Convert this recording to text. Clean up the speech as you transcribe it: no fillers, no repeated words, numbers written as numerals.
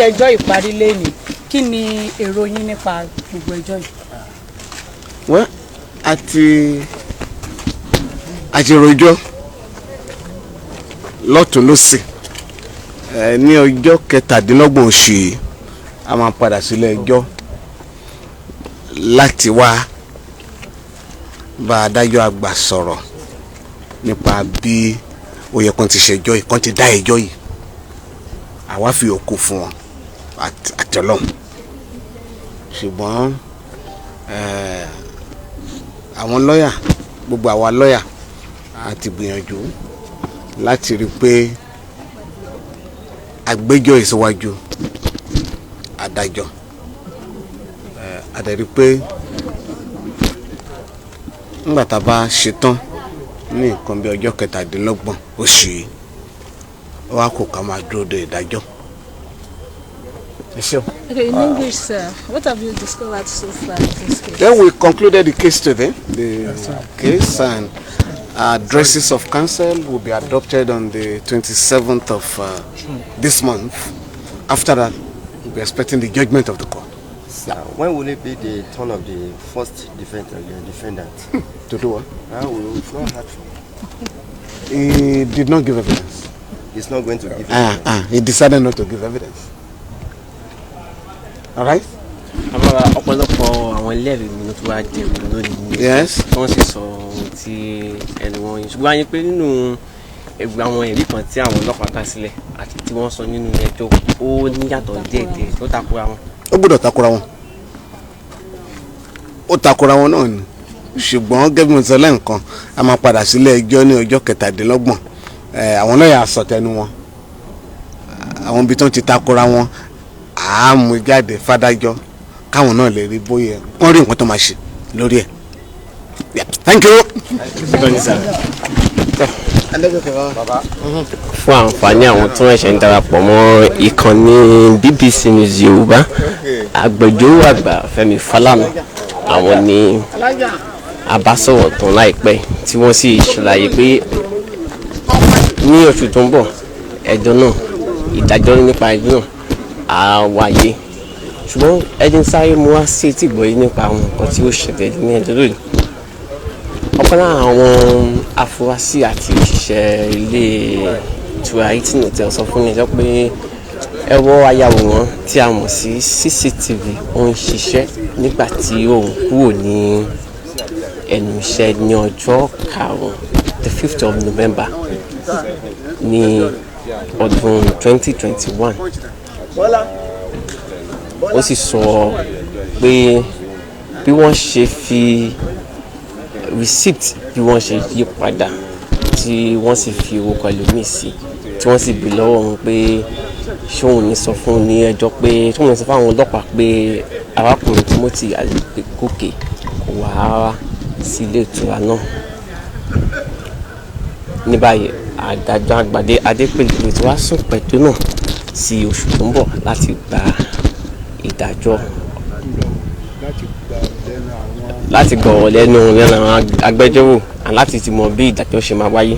ẹjọ́ ìparí lẹ́nu kí ni èrò yín nípa gbogbo ẹjọ́ yìí? Wọ́n àti rojọ́ lọ́tún lọ́sì ní ọjọ́ 27 oṣù yìí a máa padà sílé ẹjọ́ láti wá bá adájọ́ àgbà sọ̀rọ̀ nípa bí ó yẹ kán ti ṣẹjọ́ yìí, kán ti dá ẹjọ́ yìí, àwa fi òkú fún wọn àtẹlọ́hùn. Ṣùgbọ́n àwọn lọ́yà, gbogbo àwa lọ́yà àti gbìyànjú láti rí pé agbẹ́jọ́ ìsíwájú adájọ́ àdẹ̀rí pé nígbà tá a bá ṣetán ní nǹkan bí ọjọ́ 27 oṣù yìí wá kò ká máa dúró de ìdájọ́. Okay, in English, sir, what have you discovered so far in this case? Then we concluded the case today. The case and addresses of counsel will be adopted on the 27th of this month. After that, we'll be expecting the judgment of the court. Yeah. When will it be the turn of the first defendant? To do what? We've not heard from him. He did not give evidence. He's not going to give evidence. He decided not to give evidence. All right? ọ̀pọ̀lọpọ̀ àwọn ẹlẹ́rìí ni tó wá jẹ́ lónìí. Yes. Wọ́n sì sọ ohun tí ẹnu wọn yìí. Ṣùgbọ́n a yẹ pé nínú ẹgbẹ́ àwọn ẹ̀rí kan tí àwọn ọlọ́pàá kà sílẹ̀ àti tí wọ́n sọ nínú ẹjọ́ ó níyàtọ̀ díẹ̀díẹ̀ tó takora wọn. Ó gbọ́dọ̀ takora wọn. Ó takora wọn náà ni. Ṣùgbọ́n gẹ́gẹ́ bí mo sọ lẹ́ǹkan a máa padà sílé ẹjọ́ ní ọjọ́ 27. Àwọn lọ́yà sọ tẹnu wọn. Àwọn ibi tó ti takora wọn àmú jáde fádájọ́ káwọn náà lè rí bóyá wọ́n rí nǹkan tó máa ṣe lórí ẹ̀. Thank you. Fún àǹfààní àwọn tí wọ́n ṣe ń darapọ̀ mọ́ ìkànnì BBC News Yorùbá, agbẹjọ́rò àgbà Femi Falana àwọn ni àbásọ̀rọ̀ tán láìpẹ́ tí wọ́n sì ṣàlàyé pé ní oṣù tó ń bọ̀ ẹjọ́ náà, ìdájọ́ nípa ẹjọ́ náà á wáyé. Ṣùgbọ́n ẹni sáré mú wá sí etí ìgbọ́ yìí nípa àwọn nǹkan tí ó ṣẹlẹ̀ ní ẹjọ́ lónìí. Ọ̀kan lára àwọn afurasí àti òṣìṣẹ́ ilé ìtura Hilton Hotel sọ fún ẹjọ́ pé ẹ̀rọ ayàwòrán tí a mọ̀ sí CCTV ó ń ṣiṣẹ́ nígbà tí òun kúrò ní ẹnu iṣẹ́ ní ọjọ́ 5 the 5th of November ní ọdún 2021. Ó sì sọ pé bí wọ́n ṣe fi receipt bí wọ́n ṣe yí padà tí wọ́n sì fi owó ẹlòmíì sí tí wọ́n sì bi lọ́wọ́ òun pé ṣé òun ní sọ fún ní ẹjọ́ pé ṣé òun ní sọ fún àwọn ọlọ́pàá pé arákùnrin Timothy Gòkè kò wá rárá sí ilé ìtura náà. Ní báyìí adájọ́ Àgbàdé Adépèlé tí wàá sún pẹ̀tù náà sí oṣù tó ń bọ̀ láti gba ìdájọ́ láti gbọ́ lẹ́nu àwọn agbẹjọ́rò láti ti mọ bí ìdájọ́ ṣe máa wáyé.